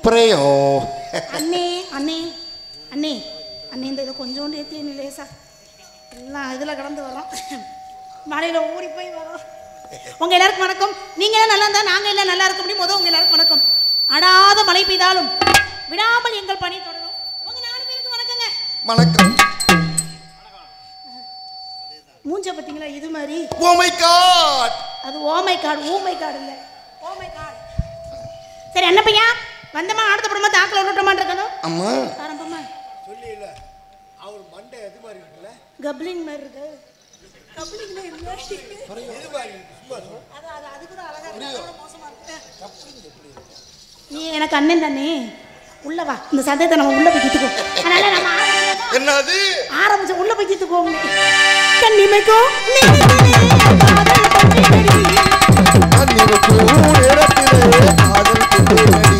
பிரயோ அண்ணே அண்ணே அண்ணே அண்ணே இந்த இதை கொஞ்சோண்டு ஏற்றி லேசா எல்லாம் இதில் கடந்து வரோம் மழையில் ஊறி போய் வரோம். உங்க எல்லாருக்கும் வணக்கம். நீங்க எல்லாம் நல்லா இருந்தா நாங்க எல்லாம் நல்லா இருக்க முடியும். முதல் உங்க எல்லாருக்கும் வணக்கம். அடாத மழை பெய்தாலும் விடாமல் எங்கள் பணி தொடரும். உங்க 4 பேருக்கு வணக்கங்க. வணக்கம். மூஞ்ச பாத்தீங்களா இது மாதிரி? Oh my God. அது oh my God, oh my God இல்ல, ஓ மை காட். சரி என்ன பையா வந்தமா அடுத்த படமா தாக்கல விட்டுட்டமா இருக்கணும். அம்மா ஆரம்பமா சொல்லி இல்ல அவர் மண்டை எது மாதிரி இருக்குல்ல? கப்ளிங் மாதிரி இருக்கு. கப்ளிங்ல இருந்தா எது மாதிரி சும்மா அது அதுக்கு தான் அழகா இருக்கு. மோசமா இருக்கு. நீ எனக்கு அண்ணன் தானே. உள்ள வா. இந்த சந்தேகத்தை நம்ம உள்ள போய் கிட்டுக்கோ. அதனால நம்ம என்னது ஆரம்பிச்சு உள்ள போய் கிட்டுக்கோ. கண்ணிமைக்கோ கண்ணிமைக்கோ நேரத்திலே காதல் கொண்டேனடி.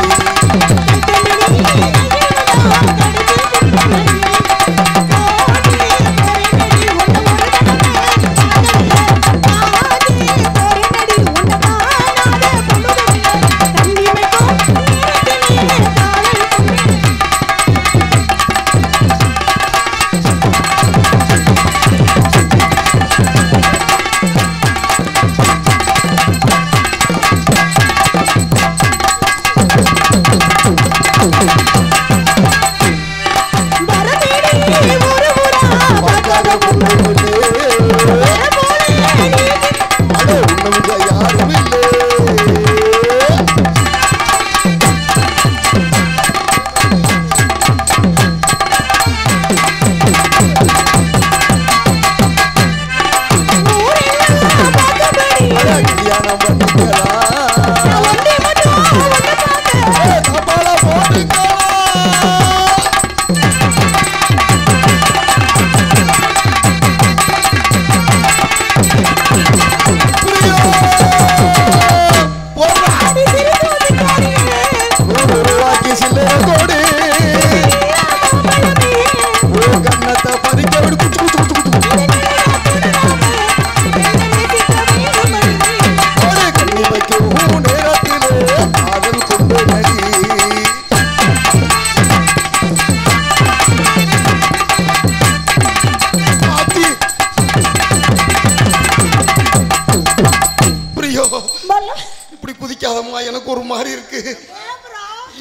இப்படி குதிக்காதம்மா, எனக்கு ஒரு மாதிரி இருக்கு.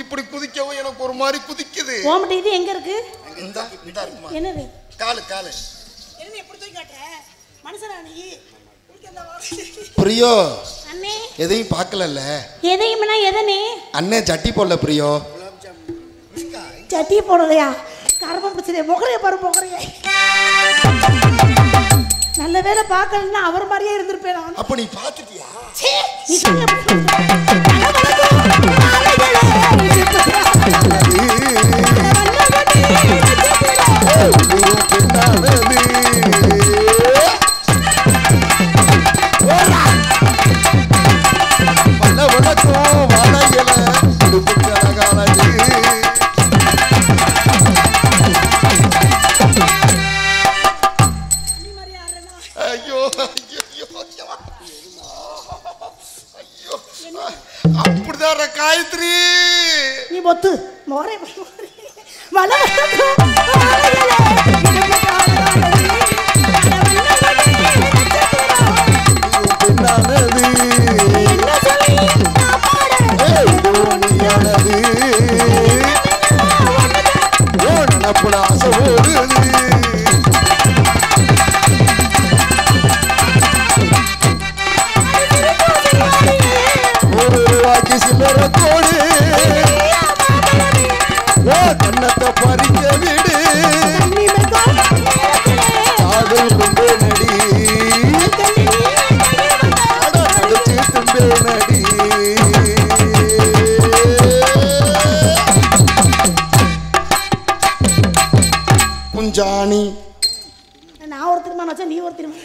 இப்படி குதிக்கவும் எனக்கு ஒரு மாதிரி குதிக்குது. ஓமட்ட இது எங்க இருக்கு? இந்த இந்த இருக்குமா? என்னது? காலு காலு. என்ன எப்படி தூக்கி காட்ற? மனுஷனா நீ? பிரியோ அண்ணே எதையும் பார்க்கலல்ல. எதையும்னா எதனே? அண்ணே சட்டி போடல பிரியோ. சட்டி போடலையா? கர்மம் பிடிச்சதே முகரைய பாரு முகரைய. நல்ல வேளை பார்க்கலன்னா அவர் மாதிரியே இருந்திருப்பேன் நான். அப்ப நீ பார்த்துட்டியா? சீ நீ சொல்ல அப்படிதான் காயத்ரி நீ பொத்து மோரே வள கண்ணத்தை பறிக்க விடு காதல் கொண்டே நடி நடிச்சு தும்பே நடி. குஞ்சாணி நான் ஒரு திரும்ப வச்சா நீ ஒரு திரும்ப.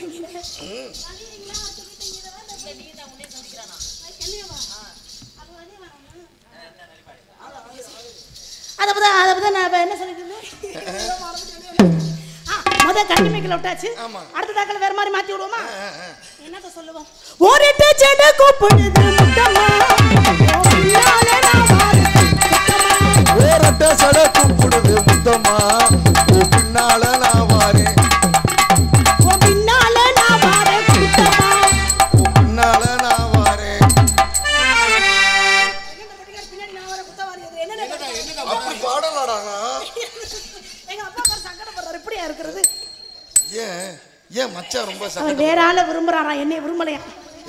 அதை நான் என்ன சொல்லிட்டு முதல் கண்டிமைக்குள்ள விட்டாச்சு. அடுத்த தாக்கல வேற மாதிரி மாத்தி விடுவோமா? என்னத்த சொல்லுவோம்? ஒரு டச்சன கூப்பிடுது முட்டமா ஓ பின்னால நான் ஏன் மச்சான் ரொம்ப அவர் வேற ஆளை விரும்புறாரா, என்னை விரும்பலையா?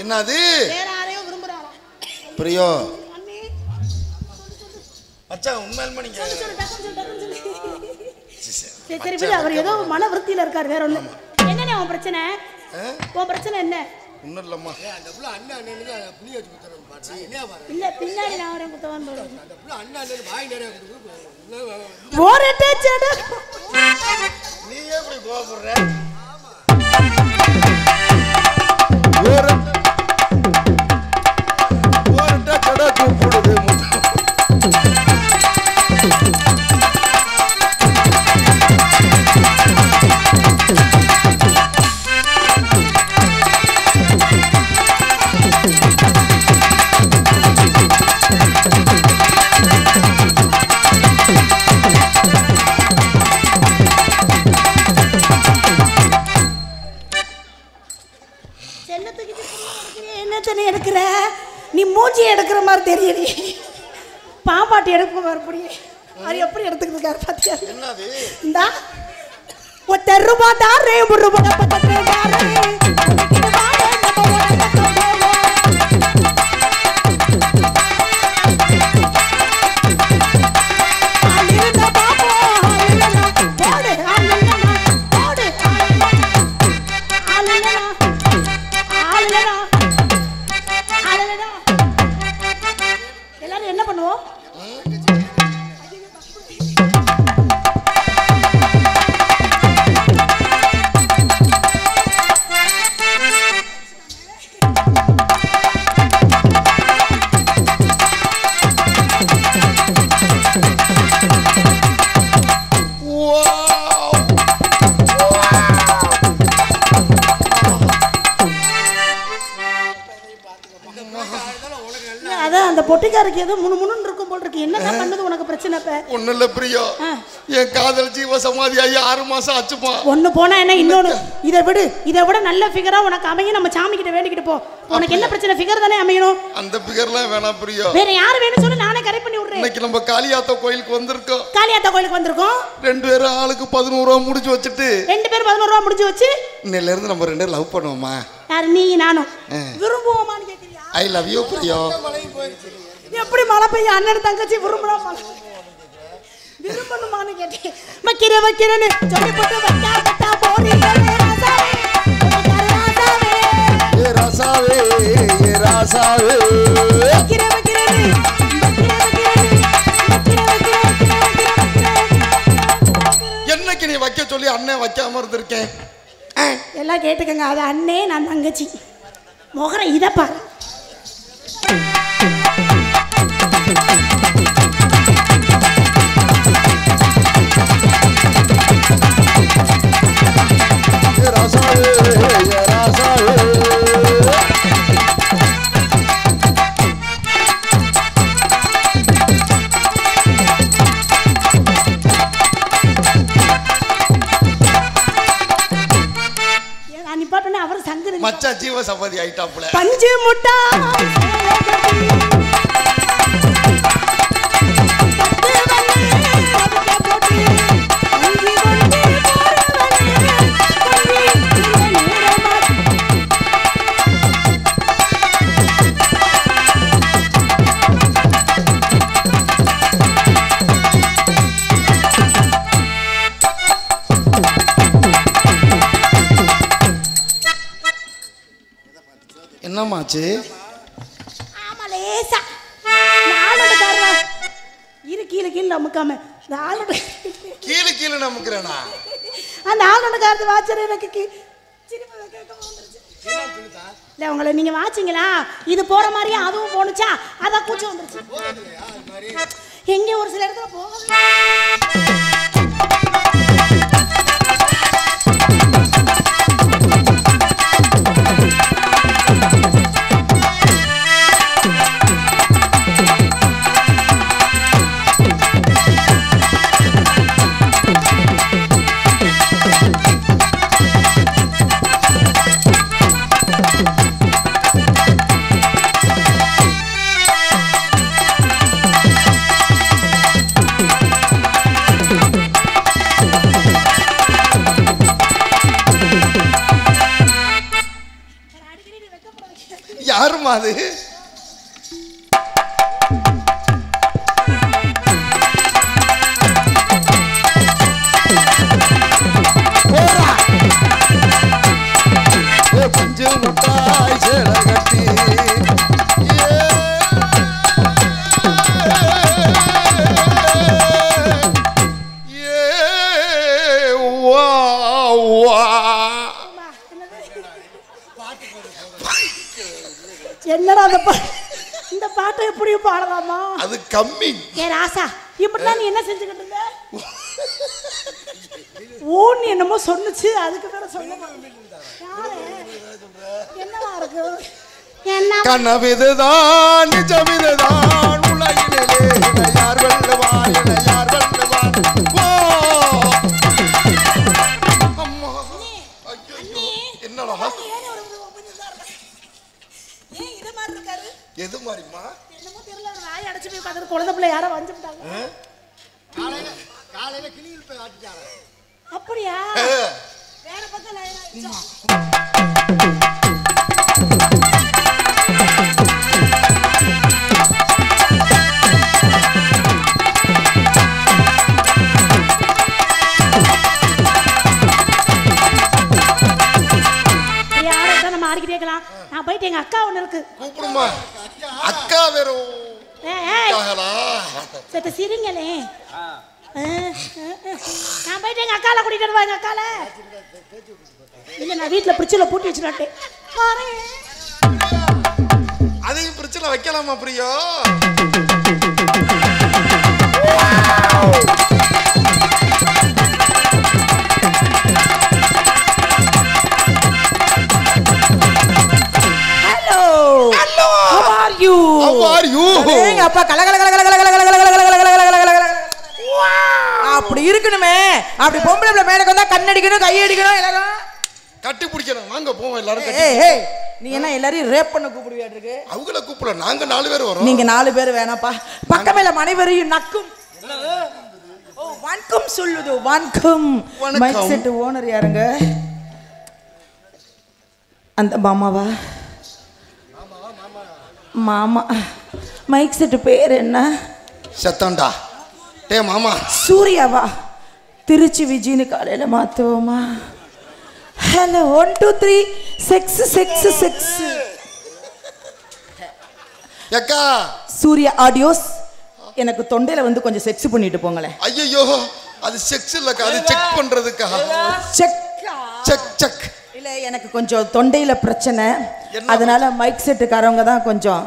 என்னது? வேற ஆளையும் விரும்புறாரா? பிரியோ அண்ணே மச்சான் உண்மையிலுமே நீங்க சரி சரி விடு, அவர் ஏதோ மன விருத்தியில இருக்காரு, வேற ஒண்ணு. என்னண்ணே உன் பிரச்சனை? உன் பிரச்சனை என்ன? ஒன்றும் இல்லைம்மா. அந்த புள்ள அண்ணா அண்ணனுக்கு புளி வச்சு குத்துறோம் பாரு. என்ன பாரு? இல்ல பின்னாடி நான் வரேன் குத்தவான் போல. அந்த புள்ள அண்ணா அண்ணனுக்கு வாய் நிறைய குடுக்கு. ஓரட்டே சேட. நீ ஏன் இப்படி கோபப்படுற? ஓரட்டே சேட கூப்பிடுது. எடுக்கிற நீ மூஞ்சி எடுக்கிற மாதிரி தெரியல, பாம்பாட்டி எடுக்க மறுபடி அது எப்படி எடுத்துக்கிட்டு இருக்காரு பாத்தியா? என்னது? இந்தா ₹1 தாரே ₹1 பக்கத்துல தாரே எல்லாரும் என்ன பண்ணுவோம்? அந்த பொட்டிக்காருக்கு ஏதோ முணுமுணுன்னு இருக்கும் போல் இருக்கு. என்ன பண்ணது உனக்கு பிரச்சனை? இப்ப ஒண்ணு இல்ல பிரியோ, என் காதல் ஜீவ சமாதி ஆகி 6 மாசம் ஆச்சுப்பா. ஒண்ணு போனா என்ன, இன்னொன்னு இதை விடு. இதை விட நல்ல ஃபிகரா உனக்கு அமையும், நம்ம சாமி கிட்ட வேண்டிக்கிட்டு போ. உனக்கு என்ன பிரச்சனை? ஃபிகர் தானே அமையணும். அந்த ஃபிகர்லாம் வேணாம் பிரியோ. வேற யாரு வேணும் சொல்லு, நானே கரெக்ட் பண்ணி விடுறேன். இன்னைக்கு நம்ம காளியாத்தா கோயிலுக்கு வந்திருக்கோம். காளியாத்தா கோயிலுக்கு வந்திருக்கோம். 2 பேரும் ஆளுக்கு 11 ரூபா முடிச்சு வச்சுட்டு 2 பேரும் 11 ரூபா முடிச்சு வச்சு இன்னையில இருந்து நம்ம 2 பேரும் லவ் பண்ணுவோமா? யாரு? நீ நானும் விரும்புவோமான்னு கேக்குறியா? ஐ லவ் யூ பிரியோ. எப்படி மழை பெய்ய அண்ணன் தங்கச்சி விரும்புறா விரும்பணுமான்னு கேட்டேன். வைக்கிற வைக்கிறேன்னு சொல்லி போட்டு வைக்காமட்டா போறீங்க. ஏ ராசாவே ஏ ராசாவே வைக்கிற வைக்கிறேன்னு என்னைக்கு நீ வைக்க சொல்லி அண்ணன் வைக்காம இருந்திருக்கேன். எல்லாம் கேட்டுக்கங்க, அது அண்ணே நான் தங்கச்சி. முகர இதை பாரு. மச்சான் ஜீவ சமாதி ஆயிட்டாப்ல. பஞ்சு முட்டா என்னமாச்சு? ஆமா லேசா நாளோட காரமா இரு கீழ கீழ நமக்காம நாளோட கீழ கீழ நமக்குறேனா? அந்த ஆளோட காரத்தை வாச்சற எனக்கு சிரிப்பு கேட்க வந்துருச்சு. இல்ல உங்களை நீங்க வாச்சிங்களா? இது போற மாதிரியே அதுவும் போனுச்சா, அத கூச்ச வந்துருச்சு. எங்க ஒரு சில இடத்துல போகுது. என்னம்மா அது? பஞ்சு முட்டாய் சேலை கட்டி என்னடா இந்த பாட்டை எப்படி பாடலாமா? அது கம்மி. ஏ ராசா, இப்படிலாம் நீ என்ன செஞ்சுக்கிட்டு இருந்த? ஓன்னு என்னமோ சொன்னுச்சு, அதுக்கு மேல சொல்ல என்னவா இருக்கு? என்ன கனவிதுதான் நிஜமிதுதான் உலகினிலே யார் வெல்லுவார் யார் வெல்லுவார்? அம்மா என்னடா ஏன் இது மாதிரி இருக்காரு? எது மாதிரிமா? என்னமோ தெரியல, வாய் அடைச்சு போய் பார்த்து குழந்தை பிள்ளை யாரோ வந்துட்டாங்க. காலையில கிளியில் போய் ஆட்டிட்டாங்க. அப்படியா? வேற பக்கம் லைன் ஆயிடுச்சா? நான் போயிட்டு எங்க அக்கா ஒண்ணு இருக்கு கூப்பிடுமா. அக்கா வேற சத்த சிரிங்களே. நான் போயிட்டு எங்க அக்கால கூட்டிட்டு வருவா. எங்க அக்கால இல்ல, நான் வீட்டுல பிரிச்சுல பூட்டி வச்சுட்டேன். அதையும் பிரச்சனை வைக்கலாமா பிரியோ? அப்படி இருக்கணுமே. அப்படி பொம்பளை மேலுக்கு வந்தா கண்ணடிக்கணும், கையடிக்கணும், எல்லாரும் கட்டி பிடிக்கணும். வாங்க போவோம் எல்லாரும். நீ என்ன எல்லாரையும் ரேப் பண்ண கூப்பிடுவியாட்டிருக்கு? அவங்கள கூப்பிடல, நாங்க 4 பேர் வரோம். நீங்க 4 பேர் வேணாப்பா. பக்கமேல மனைவரையும் நக்கும். ஓ வணக்கம் சொல்லுது. வணக்கம். மைக் செட் ஓனர் யாருங்க? அந்த மாமாவா? மாமா. மைக் செட் பேர் என்ன? சத்தண்டா. டே மாமா. சூர்யாவா? திருச்சி விஜின்னு காலையில மாத்துவோமா? ஹலோ 1 2 3 6 6 6. ஏக்கா சூர்யா ஆடியோஸ். எனக்கு தொண்டையில வந்து கொஞ்சம் செக்ஸ் பண்ணிட்டு போங்களேன். ஐயோ அது செக்ஸ் இல்லக்கா, அது செக் பண்றதுக்கா. செக்கா? செக் செக் இல்ல, எனக்கு கொஞ்சம் தொண்டையில பிரச்சனை, அதனால மைக் செட்டுக்காரவங்க தான் கொஞ்சம்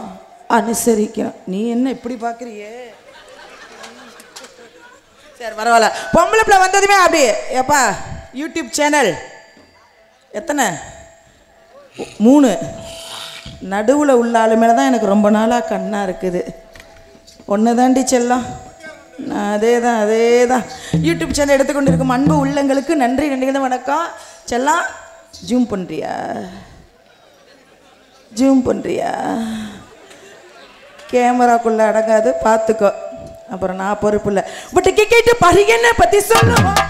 அனுசரிக்கணும். நீ என்ன இப்படி பாக்குறியே? சரி பரவாயில்ல. பொம்பளை பிள்ளை வந்ததுமே அப்படி ஏப்பா யூடியூப் சேனல் எத்தனை? 3. நடுவில் உள்ள ஆளு மேலே தான் எனக்கு ரொம்ப நாளாக கண்ணாக இருக்குது. ஒன்று தாண்டி செல்லம். அதே தான் யூடியூப் சேனல் எடுத்துக்கொண்டு இருக்கும் அன்பு உள்ளங்களுக்கு நன்றி நன்றி வணக்கம். செல்லம் ஜூம் பண்ணுறியா? கேமராக்குள்ளே அடங்காது, பார்த்துக்கோ. அப்புறம் நான் பொறுப்பு இல்லை. பட் கேட்டு பரிகனை பற்றி சொல்லுவோம்.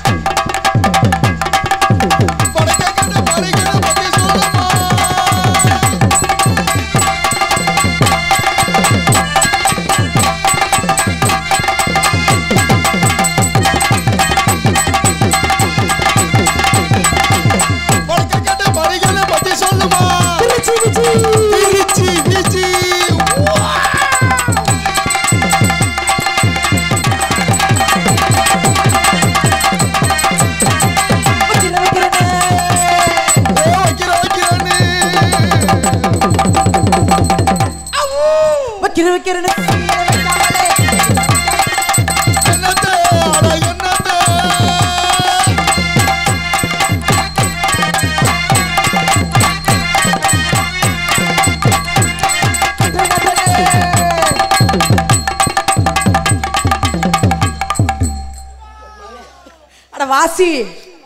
வாசி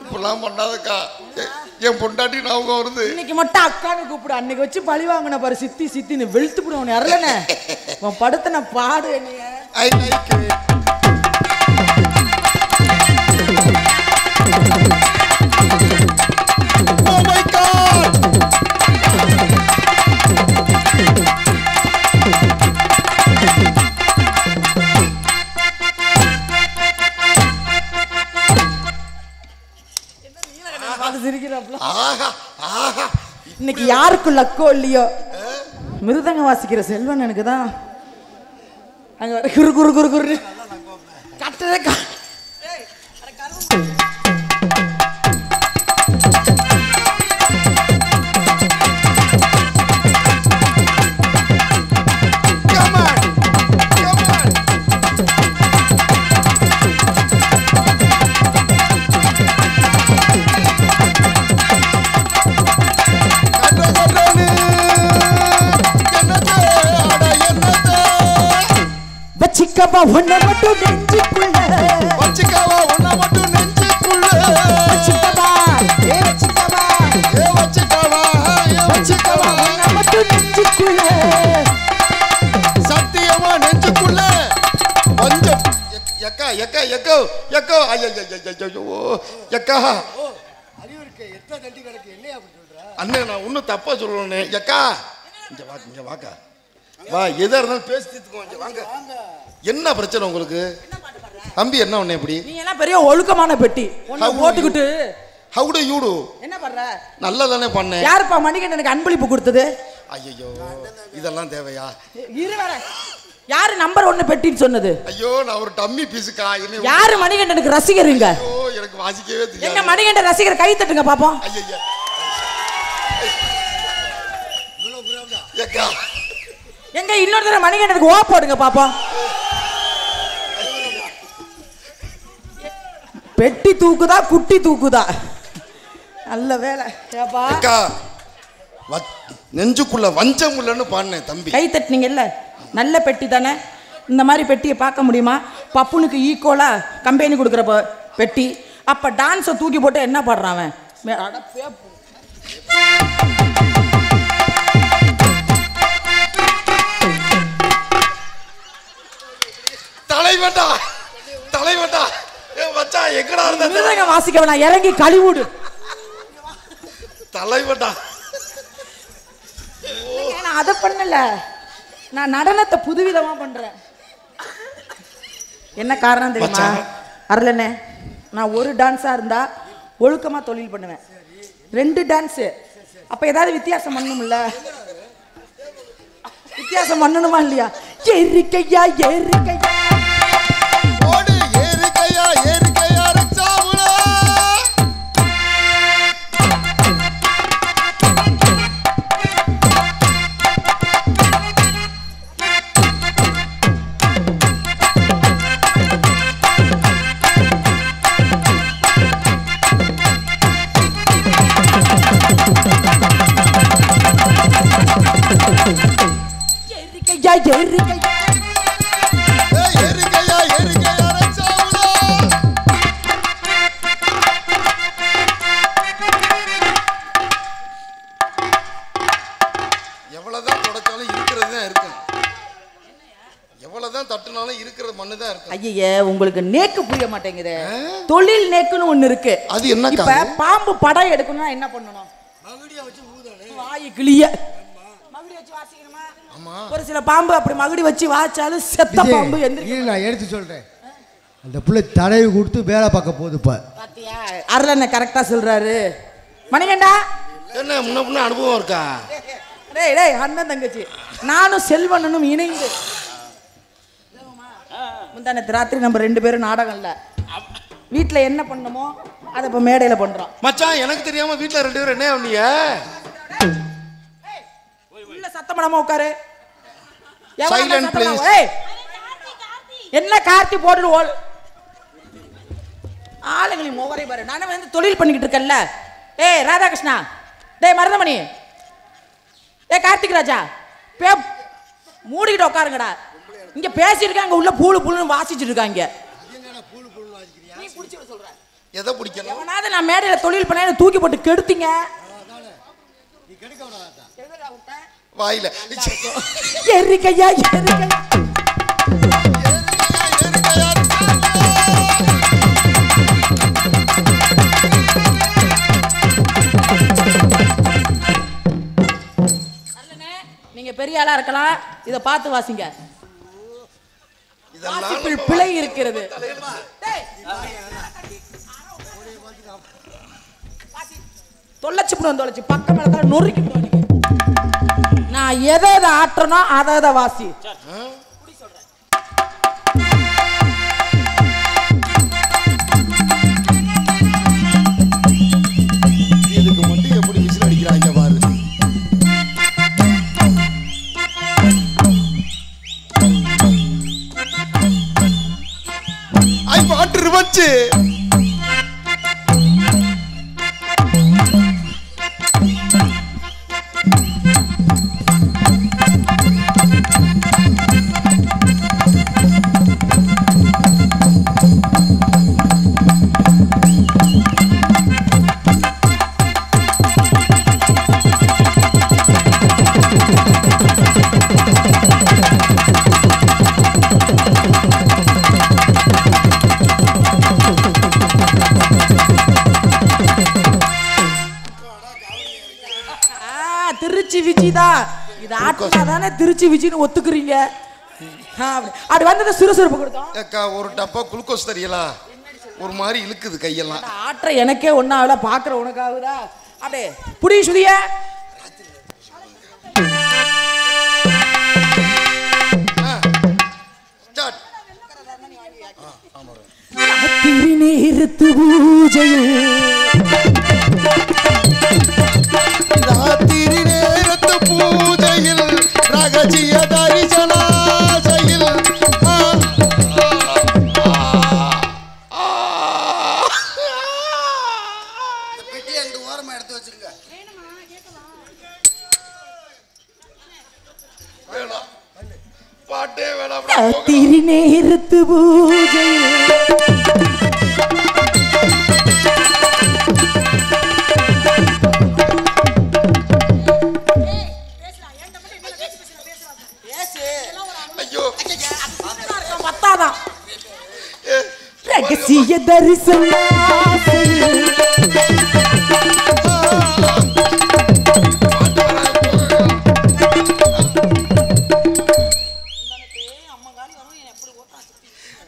இப்பெல்லாம் பண்ணாதக்கா. என் பொண்டாட்டி ஞாபகம் வருது. இன்னைக்கு மட்டும் அக்கான்னு கூப்பிடு. அன்னைக்கு வச்சு பழி வாங்கின பாரு, சித்தின்னு வெளுத்து போடுவோம். அறலனே உன் படுத்தின பாடு. I like it. Oh my God. இன்னைக்கு யாருக்கு லக்கோ இல்லையோ மிருதங்க வாசிக்கிற செல்வன் எனக்கு தான் அங்க குரு குரு குரு குரு கட்டதே வச்சிக்கவா உன்னை மட்டும் நெஞ்சுக்குள்ள வச்சிக்கவா உன்னை மட்டும் நெஞ்சுக்குள்ள வச்சிக்கவா வச்சிக்கவா வச்சிக்கவா வச்சிக்கவா உன்னை மட்டும் நெஞ்சுக்குள்ள சத்தியமா நெஞ்சுக்குள்ள கொஞ்சம் எக்கா எக்கா எக்கோ எக்கோ ஐயோ எக்கா அறிவு இருக்கு எத்தனை தண்டி கிடக்கு என்னையா அப்படி சொல்ற அண்ணே நான் இன்னும் தப்பா சொல்லணும்னே எக்கா இங்க வாக்கா வா எதா இருந்தாலும் பேசி தீர்த்துக்கோ இங்க வாங்க என்ன பிரச்சனை உங்களுக்கு தம்பி என்ன ஒண்ணு இப்படி நீ எல்லாம் பெரிய ஒழுக்கமான பெட்டி ஒண்ணு போட்டுக்கிட்டு ஹவு டு யூ டு என்ன பண்ற நல்லா தானே பண்ணேன் யாருப்பா மணிகண்டனுக்கு அன்பளிப்பு கொடுத்தது ஐயோ இதெல்லாம் தேவையா இரு வர யாரு நம்பர் 1 பெட்டின்னு சொன்னது ஐயோ நான் ஒரு டம்மி பீஸுக்கா என்ன யாரு மணிகண்டனுக்கு ரசிகருங்க ஐயோ எனக்கு வாசிக்கவே தெரியாது எங்க மணிகண்டன் ரசிகர் கை தட்டுங்க பாப்போம் ஐயா எக்கா எங்க இன்னொரு தடவை மணிகண்டனுக்கு ஓ போடுங்க பாப்போம் பெட்டி தூக்குதா குட்டி தூக்குதா நல்ல வேலை ஏப்பா அக்கா நெஞ்சுக்குள்ள வஞ்சம் இல்லைன்னு பாடினேன் தம்பி கை தட்டினீங்கல்ல நல்ல பெட்டி தானே இந்த மாதிரி பெட்டியை பார்க்க முடியுமா பப்புனுக்கு ஈக்குவலா கம்பெனி கொடுக்குற பெட்டி அப்ப டான்ஸை தூக்கி போட்டு என்ன பாடுறான் அவன் தலைவட்டா தலைவட்டா மச்சா எங்கடா இருந்த வாசிக்க நான் இறங்கி கழிவுடு தலைவட்டா நான் அதை பண்ணல நான் நடனத்தை புதுவிதமா பண்றேன் என்ன காரணம் தெரியுமா அருளனே நான் ஒரு டான்ஸா இருந்தா ஒழுக்கமா தொழில் பண்ணுவேன் 2 டான்ஸ் அப்ப ஏதாவது வித்தியாசம் பண்ணணும்ல வித்தியாசம் பண்ணணுமா இல்லையா ஏறிக்கையா ஏறிக்கையா ஓடு ஏறிக்கையா ஏறிக்கையா ரச்சாவுல ஏறிக்கையா ஏறிக்கையா ஏறிக்கையா ஏறிக்கையா ரச்சாவுல எவ்வளவுதான் தொடச்சாலும் இருக்கிறது தான் இருக்கு எவ்வளவுதான் தட்டுனாலும் இருக்கிற மண்ணு தான் இருக்கு ஐயே உங்களுக்கு நேக்கு புரிய மாட்டேங்குது தொழில் நேக்குன்னு ஒண்ணு இருக்கு அது என்ன இப்ப பாம்பு படம் எடுக்கணும்னா என்ன பண்ணணும் மகுடியை வச்சு ஊதானே வாய் கிளிய மகுடி வச்சு வாசிக்கணுமா ஆமா ஒரு சில பாம்பு அப்படி மகுடி வச்சு வாச்சாலும் செத்த பாம்பு எந்திரிக்கும் நான் எடுத்து சொல்றேன் அந்த புள்ள தடவி கொடுத்து வேலை பார்க்க போகுது இப்ப பாத்தியா அருளண்ண கரெக்டா சொல்றாரு மணிகண்டா என்ன முன்ன முன்ன அனுபவம் இருக்கா டேய் டேய் அண்ணன் தங்கச்சி நானும் செல்வண்ணனும் இணைந்து முந்தானத்து ராத்திரி நம்ம 2 பேரும் நாடகம்ல வீட்டுல என்ன பண்ணணுமோ அதை இப்ப மேடையில பண்றோம் மச்சான் எனக்கு தெரியாம வீட்டுல 2 பேரும் என்ன பண்ணீங்க உள்ள சத்தமடமா உட்காரு Silent please. என்ன கார்த்தி போட்டு ஓல் ஆளுங்களை மோவரை பாரு நானே வந்து தொழில் பண்ணிக்கிட்டு இருக்கேன்ல ஏய் ராதாகிருஷ்ணா டேய் மருதமணி ஏய் கார்த்திக் ராஜா மூடிக்கிட்டு உட்காருங்கடா இங்க பேசிட்டு அங்க உள்ள பூளு பூளுன்னு வாசிச்சுட்டு இருக்காங்க நீ புடிச்சு சொல்ற எதை பிடிக்கணும் எவனாவது நான் மேடையில தொழில் பண்ண தூக்கி போட்டு கெடுத்தீங்க வாயில எரிக்கையா எரிக்கையா நீங்க பெரிய ஆளா இருக்கலாம் இத பார்த்து வாசிங்க வாசிப்பில் பிழை இருக்கிறது தொலைச்சு பக்கம் மேல தான் நொறுக்கிட்டு நான் எதை ஆட்டுறனோ அதை வாசி. இதுக்கு மட்டும் எப்படி விசில் அடிக்கிறாங்க பாரு. ஐ பாட்டு ரிவச்சு திருச்சி விஜிதா இது ஆட்டா தானே திருச்சி விஜின்னு ஒத்துக்குறீங்க. அப்படி வந்தது சுறுசுறுப்பு கொடுத்தோம். அக்கா ஒரு டப்பா குளுக்கோஸ் தரியலா ஒரு மாதிரி இழுக்குது கையெல்லாம். ஆற்ற எனக்கே ஒன்னாவல பாக்குற உனக்காகுதா அப்படியே புடி சுதிய திருநீருத்து பூஜையில் திருநேரத்து பூஜையில் ரகசிய தரிசனாசையில் பெட்டி அங்க ஓரமா எடுத்து வச்சிருங்க. பாட்டே வேணாம். திருநீருத்து பூஜையில் பத்தாதான் ரகசிய தரிசனாசையில்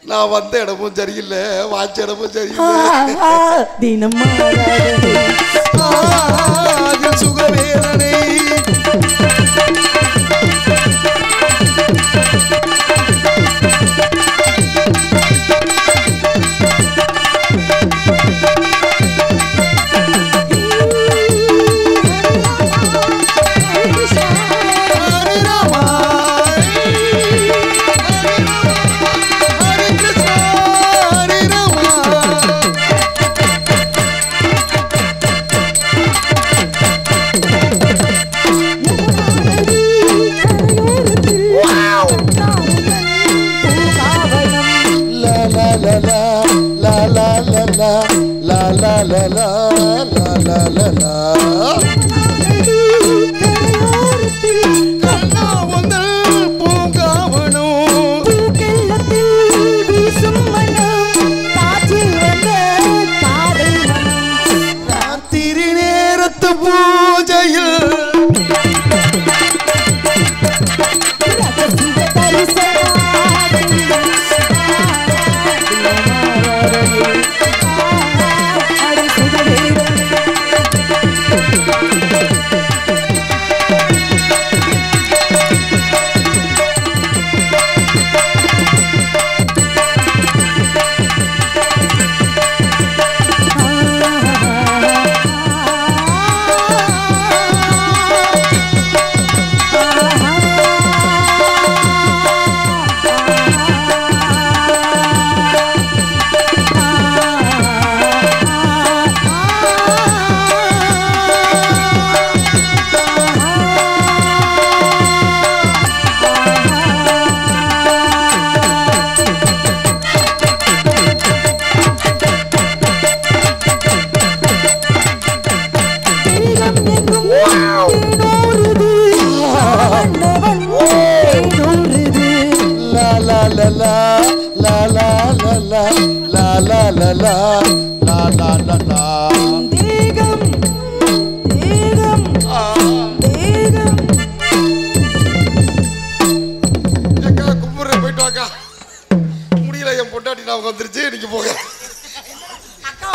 நான் வந்த இடமும் சரியில்லை, வாச்ச இடமும் சரியில்லை. தினம் சுகவேதனை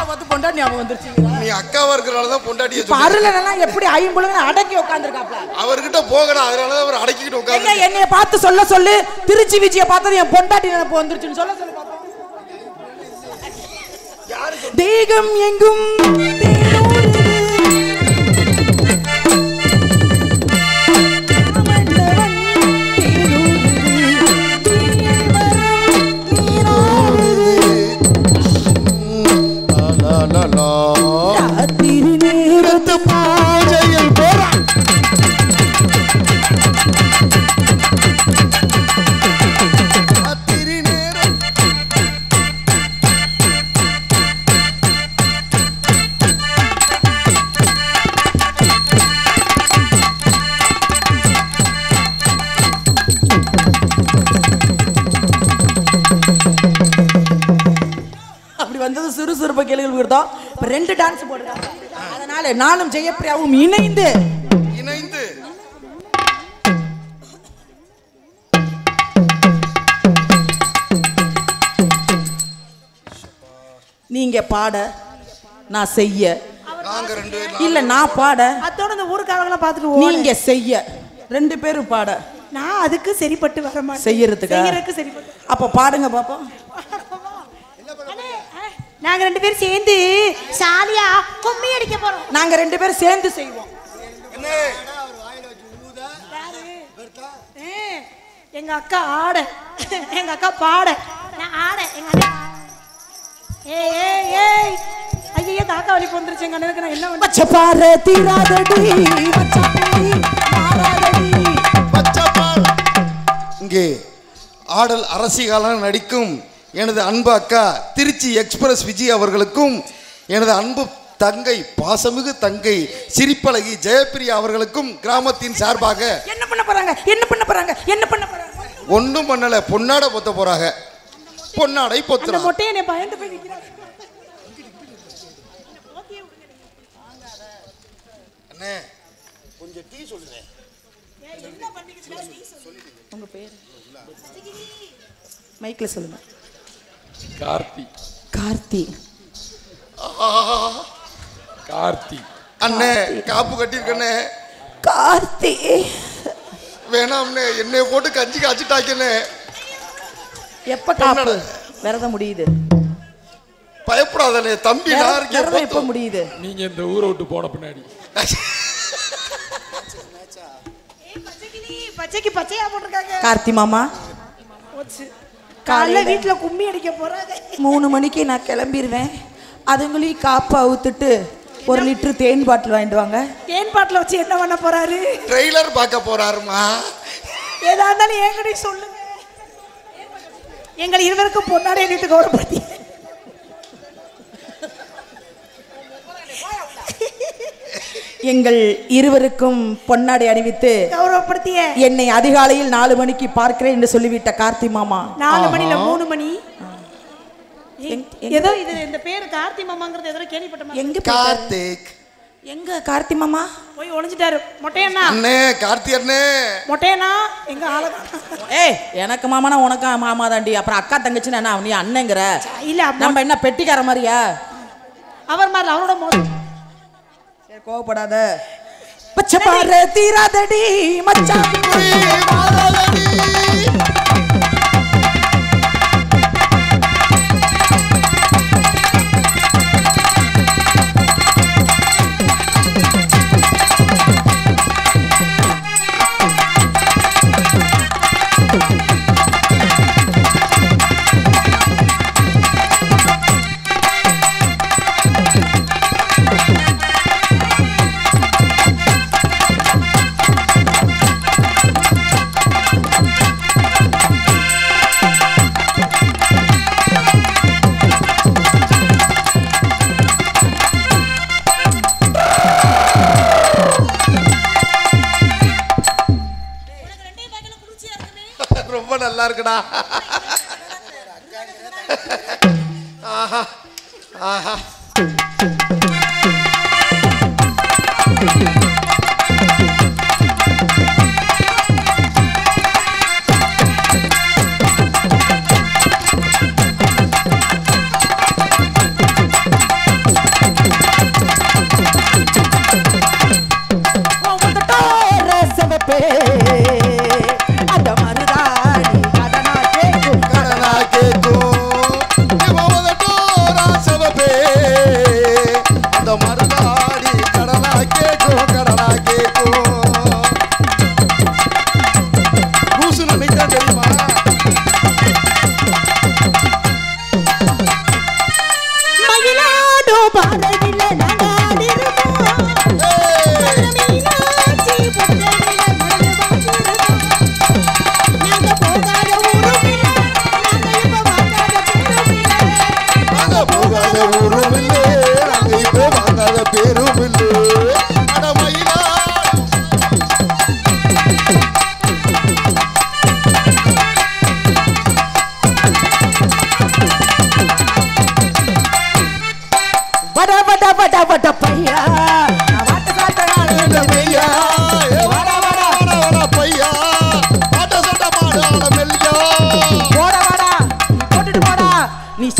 பார்த்து பொண்டாட்டி ஞாபகம் வந்துருச்சு. நீ அக்காவா இருக்கிறனாலதான் பொண்டாட்டியை அருளெல்லாம் எப்படி ஐம்புலங்க அடக்கி உட்காந்துருக்காப்ல. அவர்கிட்ட போகடா, அதனாலதான் அவர் அடக்கிட்டு உட்காந்து. என்னைய பார்த்து சொல்ல சொல்லு, திருச்சி விஜய பார்த்தது என் பொண்டாட்டி நினைப்பு வந்துருச்சுன்னு சொல்ல சொல்லு பாப்போம். தேகம் எங்கும் சுறுசுறுப்ப கேள்வி கொடுத்தோம். இப்ப 2 டான்ஸ் போடுறாங்க. அதனால நானும் ஜெயப்பிரியாவும் இணைந்து நீங்க பாட நான் செய்ய, இல்ல நான் பாட அதோட இந்த ஊருக்காரங்கள பாத்துட்டு நீங்க செய்ய, 2 பேரும் பாட நான் அதுக்கு சரிப்பட்டு வர மாட்டேன். செய்யறதுக்கு சரிப்பட்டு. அப்ப பாடுங்க பாப்போம். நாங்க 2 பேரும் சேர்ந்து சாலியா கும்மி அடிக்க போறோம். நாங்க 2 பேரும் சேர்ந்து செய்வோம். எங்க அக்கா ஆட, எங்க அக்கா பாட, நான் ஆட, எங்க அக்கா ஏய் ஏய் ஏய் ஐயோ காக்கா வலி வந்துருச்சு எங்க அண்ணனுக்கு. நான் என்ன பண்ண பச்சை பாரு தீராதடி மச்சான் மாறாதடி. பச்சை பாரு. இங்கே ஆடல் அரசியலாக நடிக்கும் எனது அன்பு அக்கா திருச்சி எக்ஸ்பிரஸ் விஜய் அவர்களுக்கும், எனது அன்பு தங்கை பாசமிகு தங்கை சிரிப்பழகி ஜெயப்பிரியா அவர்களுக்கும் கிராமத்தின் சார்பாக என்ன பண்ண போறாங்க? ஒன்றும் பண்ணல, பொன்னாட பொத்த போறாங்க. பொன்னாடை பொத்துறா. மொட்டையை நீ பயந்து போய் நிக்கிறாங்க. அண்ணே கொஞ்சம் டீ சொல்லுங்க. உங்க பேர் மைக்ல சொல்லுங்க. கார்த்தி அண்ணே காப்பு கட்டிருக்கண்ணே. கார்த்தி வேணாம்ண்ணே, என்னைய போட்டு கஞ்சி காய்ச்சிட்டாக்கண்ணே. எப்ப காப்பு விரத முடியுது? பயப்படாதே தம்பி, நான் இருக்கேன். எப்ப முடியுது? நீங்க இந்த ஊரை விட்டு போன பின்னாடி. பச்சைக்கு பச்சையா போட்டுருக்காங்க. கார்த்தி மாமா காலைல வீட்டுல கும்மி அடிக்க போறாங்க. 3 மணிக்கு நான் கிளம்பிடுவேன். அதுங்களையும் காப்பா ஊத்துட்டு 1 லிட்டர் தேன் பாட்டில் வாங்கிட்டு வாங்க. தேன் பாட்டில் வச்சு என்ன பண்ண போறாரு? ட்ரெய்லர் பார்க்க போறாருமா. ஏதா இருந்தாலும் என்கிட்ட சொல்லுங்க. எங்கள் இருவருக்கும் பொன்னாடை அணிவித்து கௌரவப்படுத்தி எங்கள் இருவருக்கும் பொன்னாடை அணிவித்து கௌரவப்படுத்திய என்னை அதிகாலையில் 4 மணிக்கு பார்க்கிறேன் என்று சொல்லிவிட்ட கார்த்தி மாமா. 4 மணில 3 மணி ஏதோ இது இந்த பேரு கார்த்தி மாமாங்கிறது ஏதோ கேள்விப்பட்ட. எங்க கார்த்திக்? எங்க கார்த்தி மாமா போய் ஒளிஞ்சிட்டாரு. மொட்டையண்ணா அண்ணே, கார்த்தி அண்ணே. மொட்டையண்ணா எங்க ஆளு? ஏய் எனக்கு மாமானா உனக்கு மாமா தாண்டி. அப்புறம் அக்கா தங்கச்சின்னு என்ன நீ அண்ணங்கிற? இல்ல நம்ம என்ன பெட்டிக்கார மாதிரியா? அவர் மாதிரி அவரோட மோசம். சரி கோவப்படாத. பச்சை பாரு தீராதடி மச்சான். ரொம்ப நல்லா இருக்குடா. ஆஹா ஆஹா.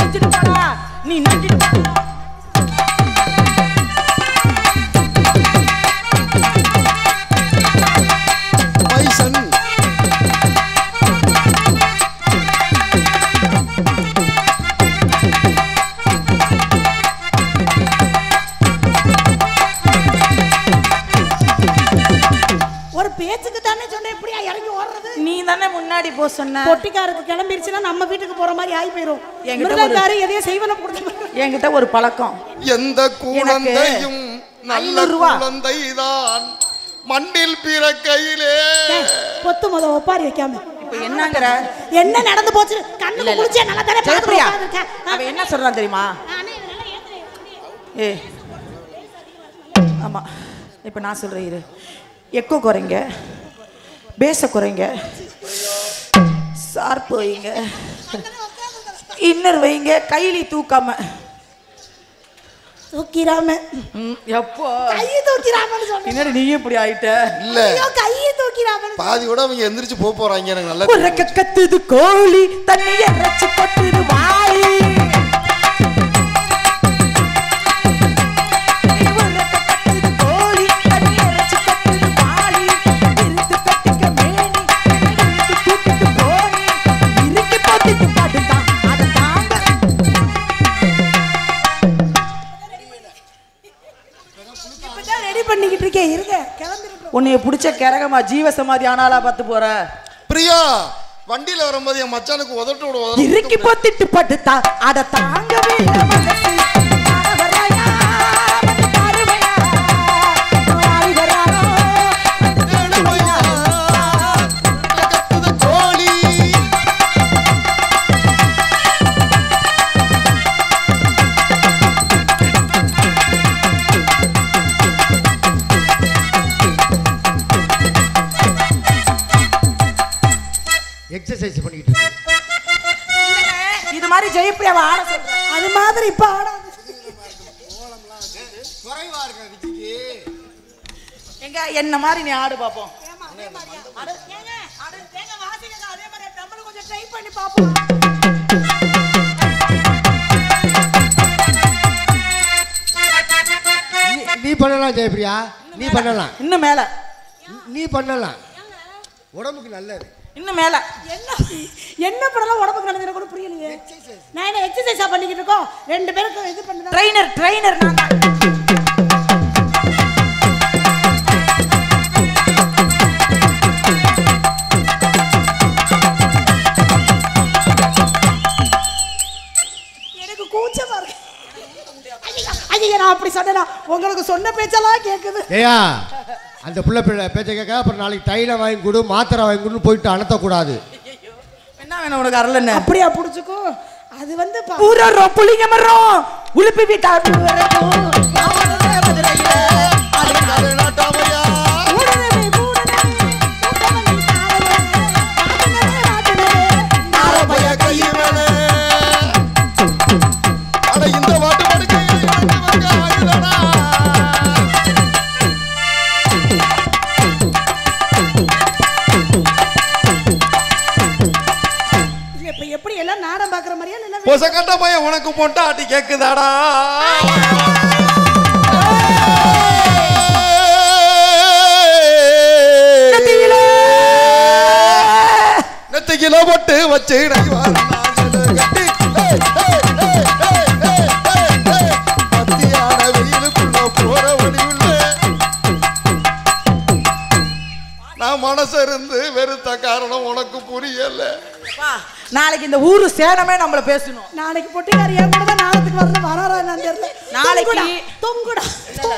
செஞ்சுட்டு போடா நீ நக்கிட்டு போடா. பைசன் ஒரு பேச்சுக்கு தானே சொன்னேன், இப்படியா இறங்கி ஓடுறது? நீ தானே முன்னாடி போ சொன்ன. பொட்டிக்காரருக்கு கிளம்பிருச்சுன்னா நம்ம வீட்டுக்கு போற மாதிரி ஆகி போயிரும். என்கிட்ட மிருகக்காரு எதையும் செய்வன கொடுத்து என்கிட்ட ஒரு பழக்கம். எந்த குழந்தையும் நல்ல 500 ரூபா. குழந்தைதான் மண்ணில் பிறக்கையிலே. பொத்து முத ஒப்பாரி வைக்காம இப்ப என்னங்கற என்ன நடந்து போச்சு? கண்ணுக்கு குளிச்சே நல்லா தானே பாத்து உட்கார்ந்திருக்கேன். அவன் என்ன சொல்றான் தெரியுமா? ஏ ஆமா இப்ப நான் சொல்றேன் இரு. எக்கோ குறைங்க, பேச குறைங்க, சார்பு வைங்க, இன்னர் வைங்க, கைலி தூக்காம தூக்கிராம எப்போ கையை தூக்கிராமன்னு சொன்னேன். என்னடி நீ இப்படி ஆயிட்ட? இல்ல ஐயோ கையை தூக்கிராமன்னு பாதியோட அவங்க எந்திரிச்சு போறாங்க. எனக்கு நல்லா உரக்க கத்துது கோழி தண்ணி இறைச்சி கொட்டுது வாய். உன்னைய பிடிச்ச கரகமா ஜீவ சமாதி ஆனாலா பார்த்து போற. பிரியா வண்டியில வரும்போது என் மச்சானுக்கு உதட்டோட இறுக்கி போத்திட்டு படுத்தா அட தாங்கவே இல்ல மனசு. வரவரையா, வந்து பாருவையா, வாரி வராரோ, வந்து தேடுவையா. கத்துது கோழி. எக்ஸசைஸ் பண்ணிக்கிட்டு இருக்கு. இது மாதிரி ஜெயப்பிரியாவை ஆட சொல்றேன். அது மாதிரி இப்ப ஆடாது. எங்க என்ன மாதிரி நீ ஆடு பாப்போம். நீ பண்ணலாம் ஜெயபிரியா, நீ பண்ணலாம். இன்னும் மேல நீ பண்ணலாம், உடம்புக்கு நல்லது. இன்னும் மேல என்ன பண்ணலாம் உடம்புக்கு நல்லது கூட புரியலையே. நான் என்ன எக்ஸசைஸா பண்ணிக்கிட்டு இருக்கோம்? ரெண்டு பேருக்கு இது பண்ணுங்க. ட்ரைனர் நான் தான். எனக்கு கூச்சமா இருக்கு. ஐயா நான் அப்படி சொன்னா உங்களுக்கு சொன்ன பேச்செல்லாம் கேக்குது. ஏயா அந்த புள்ள பேச்சை கேட்க அப்புறம் நாளைக்கு தைலம் வாங்கி கொடு, மாத்திரை வாங்கி கொடுன்னு போயிட்டு அனத்தக்கூடாது. என்ன வேணும் உனக்கு? அருள் என்ன அப்படியா புடிச்சுக்கோ. அது வந்து பூரா புளிங்க மரம் உளுப்பி விட்டா பொசக்கட்ட பையன் உனக்கு போட்டா ஆட்டி கேக்குதாடா. நெத்திக்கில போட்டு வச்சு மத்தியான வெயிலுக்குள்ள போற வழி உள்ள நான் மனசு இருந்து வெறுத்த காரணம் உனக்கு புரியல. நாளைக்கு இந்த ஊரு சேனமே நம்மள பேசணும். நாளைக்கு பொட்டிக்காரியா கூட தான் நாளைக்கு வரணும். வராரா நான் தெரியல. நாளைக்கு தொங்குடா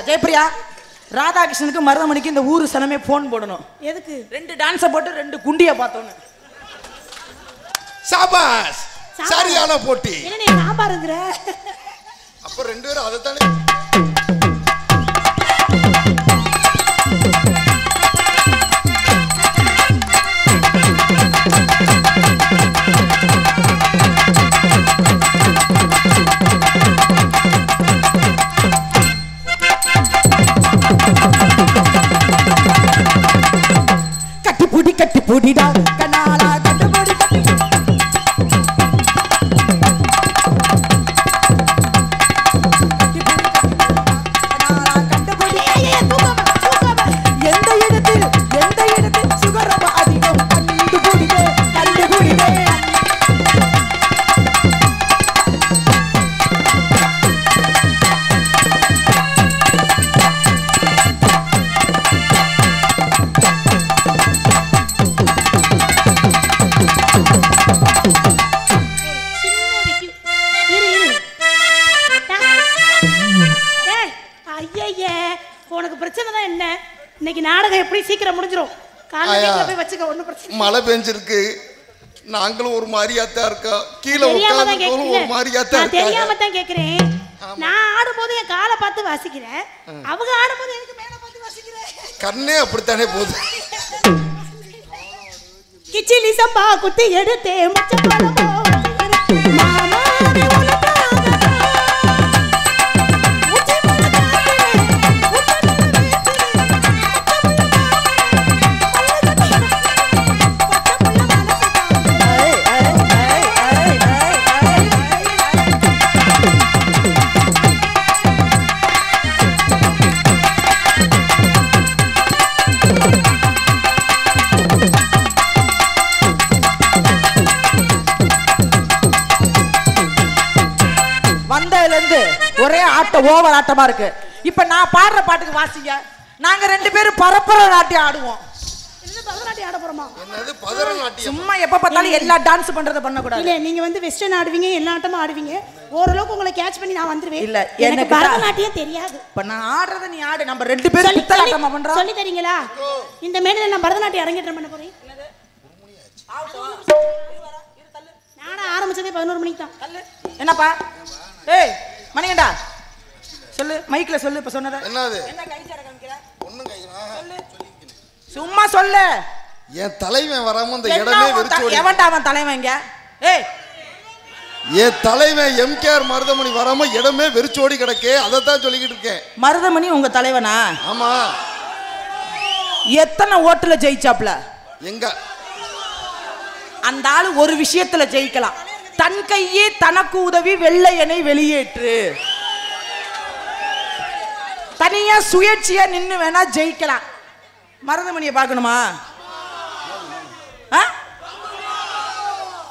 ஜெயப்பிரியா ராதாகிருஷ்ணனுக்கு மருதமணிக்கு இந்த ஊரு சனமே போன் போடணும். எதுக்கு? 2 டான்ஸ போட்டு 2 குண்டிய பார்த்தோன்னு. சாபாஸ் சரியான போட்டி. என்ன நீ சாம்பாருங்கற? அப்ப 2 பேரும் அதை தானே. கட்டி புடிடா கனாலா கட்டுபடி கட்டி இன்னைக்கு நாடகம் எப்படி சீக்கிரம் முடிஞ்சிரும். காலையில போய் வச்சுக்க, ஒண்ணும் பிரச்சனை. மழை பெஞ்சிருக்கு, நாங்களும் ஒரு மாதிரியாத்தான் இருக்கோம். கீழே உட்கார்ந்து ஒரு மாதிரியாத்தான் நான் தெரியாம தான் கேக்குறேன். நான் ஆடும்போது என் காலை பார்த்து வாசிக்கிறேன், அவங்க ஆடும்போது எனக்கு மேல பார்த்து வாசிக்கிறேன். கண்ணே அப்படித்தானே போகுது. கிச்சிலி சம்பா குத்தி எடுத்தே மச்சப்பழமோ மாமா நீ ஒரே ஆட்டம், ஓவர் ஆட்டமா இருக்கு. இப்ப நான் பாடுற பாட்டுக்கு வாசிங்க. நாங்க 2 பேரும் பரப்பர நாட்டியம் ஆடுவோம். பரதநாட்டியம் ஆட போறோமா? என்னது பரதநாட்டியம்? சும்மா எப்ப பார்த்தாலும் எல்லா டான்ஸ் பண்றத பண்ண கூடாது. இல்ல, நீங்க வந்து வெஸ்டர்ன் ஆடுவீங்க, எல்லா ஆட்டமும் ஆடுவீங்க. ஓரளவுக்கு உங்களை கேட்ச் பண்ணி நான் வந்துருவேன். இல்ல, எனக்கு பரதநாட்டியம் தெரியாது. இப்ப நான் ஆடுறத நீ ஆடு. நம்ம 2 பேரும் குத்தல் ஆட்டமா பண்றோம். சொல்லி தரீங்களா? இந்த மேடையில நான் பரதநாட்டியம் அரங்கேற்றம் பண்ண போறேன். நானா ஆரம்பிச்சதே 11 மணிக்கு தான். என்னப்பா? ஏய் மணிகண்டா, சொல்லு, மைக்ல சொல்லு. இப்ப சொன்னத என்னது? என்ன கை சட காமிக்கிற? ஒண்ணும் கைனா சொல்லு, சும்மா சொல்லு. என் தலைவன் வராம இந்த இடமே வெறிச்சோடி. எவன்டா அவன் தலைவன்ங்க? ஏய், என் தலைவன் எம்கேஆர் மருதமணி வராம இடமே வெறிச்சோடி கிடக்கே, அதை தான் சொல்லிக்கிட்டு இருக்கேன். மருதமணி உங்க தலைவனா? ஆமா. எத்தனை ஓட்டுல ஜெயிச்சாப்ல? எங்க அந்த ஆளு ஒரு விஷயத்துல ஜெயிக்கலாம். தன் கையே தனக்கு உதவி, வெள்ளையனை வெளியேற்று. தனியா சுயேட்சையா நின்னு வேணா ஜெயிக்கலாம். மருதமணியை பார்க்கணுமா?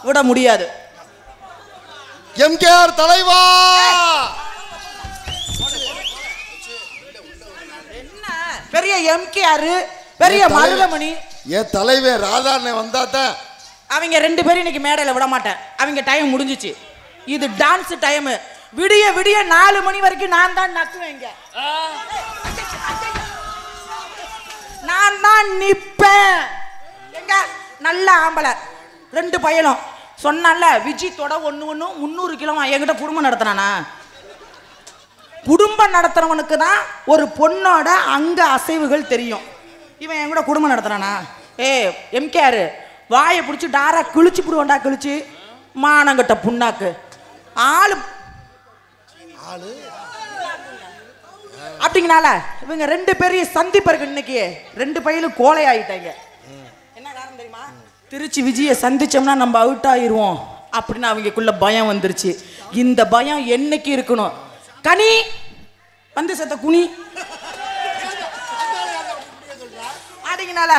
விட முடியாது. எம்கேஆர் தலைவா. என்ன பெரிய எம்கேஆர், பெரிய மருதமணி. என் தலைவன் ராதாண்ணே வந்தா தான். அவங்க 2 பேரும் இன்னைக்கு மேடையில் விட மாட்டேன். அவங்க டைம் முடிஞ்சிச்சு. இது டான்ஸ் டைம். விடிய விடிய 4 மணி வரைக்கும் நான் தான் நக்குவேங்க. நான் தான் நிப்பேன். எங்க நல்ல ஆம்பளை 2 பையனும் சொன்னால விஜய் தொட 1 300 கிலோ என்கிட்ட குடும்பம் நடத்தினானா? குடும்பம் நடத்துறவனுக்கு தான் ஒரு பொண்ணோட அங்க அசைவுகள் தெரியும். இவன் என் கூட குடும்பம் நடத்துறானா? எம்கேஆர் வாயை பிடிச்சி டாரா கிழிச்சு போடுவான்டா. கிழிச்சு மானங்கட்ட புண்ணாக்கு ஆளு அப்படிங்கனால இவங்க 2 பேரையும் சந்திப்பருக்கு இன்னைக்கு 2 பையனும் கோலை ஆயிட்டாங்க. என்ன காரணம் தெரியுமா? திருச்சி விஜயை சந்திச்சோம்னா நம்ம அவுட் ஆயிருவோம் அப்படின்னு அவங்களுக்குள்ள பயம் வந்துருச்சு. இந்த பயம் என்னைக்கு இருக்கணும்? கனி வந்து செத்த குனி அப்படிங்கனால